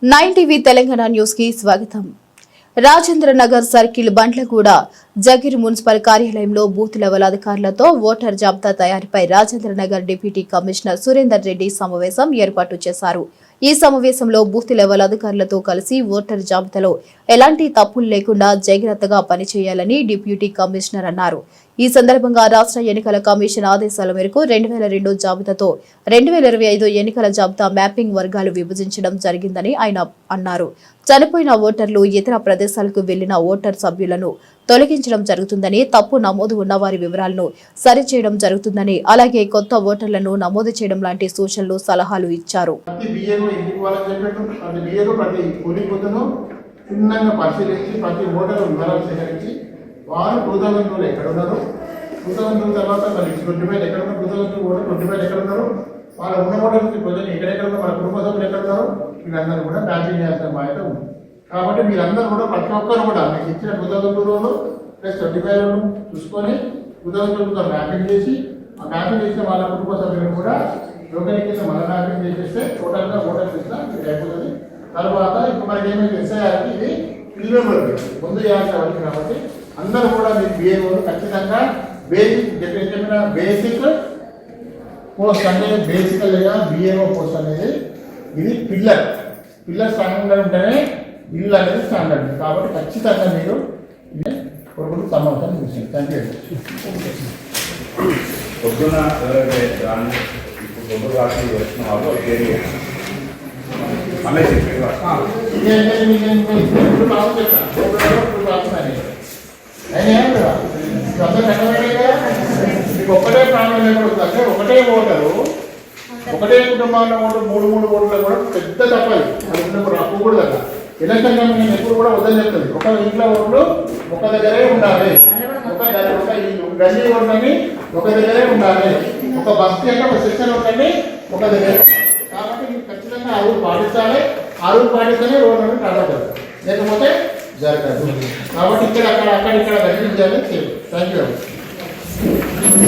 9 TV Telangana news కి స్వాగతం. Rajendra Nagar circle Bandlaguda జగిర్ municipal కార్యాలయంలో బూత్ లెవెల్ అధికారులతో ఓటర్ జాబితా తయారీపై రాజేంద్ర నగర్ డిప్యూటీ కమిషనర్ సురేందర్ రెడ్డి సమావేశం ఏర్పాటు చేశారు. ఈ సమావేశంలో బూత్ లెవెల్ అధికారులతో కలిసి ఓటర్ జాబితాలో ఎలాంటి తప్పులు లేకుండా జాగ్రత్తగా పనిచేయాలని డిప్యూటీ కమిషనర్ అన్నారు. ఈ సందర్భంగా రాష్ట్ర ఎన్నికల కమిషన్ ఆదేశాల మేరకు 2002 జాబితాతో 2025 ఎన్నికల జాబితా మ్యాపింగ్ వర్గాలు విభజించడం జరిగిందని ఆయన అన్నారు. చనిపోయిన ఓటర్లు ఇతర ప్రదేశాలకు వెళ్లిన ఓటర్ సభ్యులను తొలగించడం జరుగుతుందని, తప్పు నమోదు ఉన్న వారి వివరాలను సరిచేయడం జరుగుతుందని, అలాగే కొత్త ఓటర్లను నమోదు చేయడం లాంటి సూచనలు, సలహాలు ఇచ్చారు. వారు 2002 ఎక్కడ ఉన్నారు, 2002 తర్వాత మరి 25 ఎక్కడ ఉన్నారు, 2002 ఓటర్ 25 ఎక్కడ ఉన్నారు, వాళ్ళ ఉన్న ఓటర్కి ప్రజలు ఎక్కడెక్కడ ఉన్నారు, మన కుటుంబ సభ్యులు ఎక్కడ ఉన్నారు, వీళ్ళందరూ కూడా మ్యాపింగ్ చేయాల్సిన బాధ్యత ఉంది. కాబట్టి మీరందరూ కూడా ప్రతి ఒక్కరు కూడా మీకు ఇచ్చిన 2002 ప్లస్ 25 చూసుకొని 2002 మ్యాపింగ్ చేసి ఆ మ్యాపింగ్ చేసిన వాళ్ళ కుటుంబ సభ్యులను కూడా యోగనికింద మన మ్యాపింగ్ చేసేస్తే టోటల్గా ఓటర్ చేసినా మీకు అయిపోతుంది. తర్వాత ఇప్పుడు మనకి ఏమైతే ఎస్ఐఆర్కి ఇది ఫిల్మెంబర్ ముందు చేయాల్సిన కాబట్టి అందరూ కూడా మీ బిఏఓలు ఖచ్చితంగా బేసిక్ పోస్ట్ అంటే బేసికల్గా బిఏఓ పోస్ట్ అనేది ఇది పిల్లర్ స్ట్రాంగ్గా ఉంటేనే ఇల్లు అనేది స్టాండర్డ్. కాబట్టి ఖచ్చితంగా మీరు కొడుకులు సమాచారం చూసాను. Thank you. పొద్దున ఎవరైతే దాన్ని ఇప్పుడు కొబ్బరి వాటి వచ్చిన వాళ్ళు ఒక్కటే ప్రాణం లేకపోతే ఒకటే ఓటరు ఒకటే కుటుంబాల్లో ఓటర్ 3 ఓట్లు కూడా పెద్ద తప్పది. అది ఉన్నప్పుడు అప్పు కూడా కదా ఎలక్షన్ కమిషన్ ఎప్పుడు కూడా వదిలి చెప్తుంది. ఒక ఇంట్లో ఓట్లు ఒక దగ్గరే ఉండాలి, ఒక గల్లీ ఓట్లని ఒక దగ్గరే ఉండాలి, ఒక బస్తీ అంటే ఒక సెక్షన్ ఓట్లని ఒక దగ్గర. కాబట్టి మీరు ఖచ్చితంగా ఆ రూల్ పాటించాలి. ఆ రూల్ పాటిస్తేనే రోడ్ అనేది కావాలి, లేకపోతే జరగదు. కాబట్టి ఇక్కడ అక్కడ గర్జించాలి. Thank you.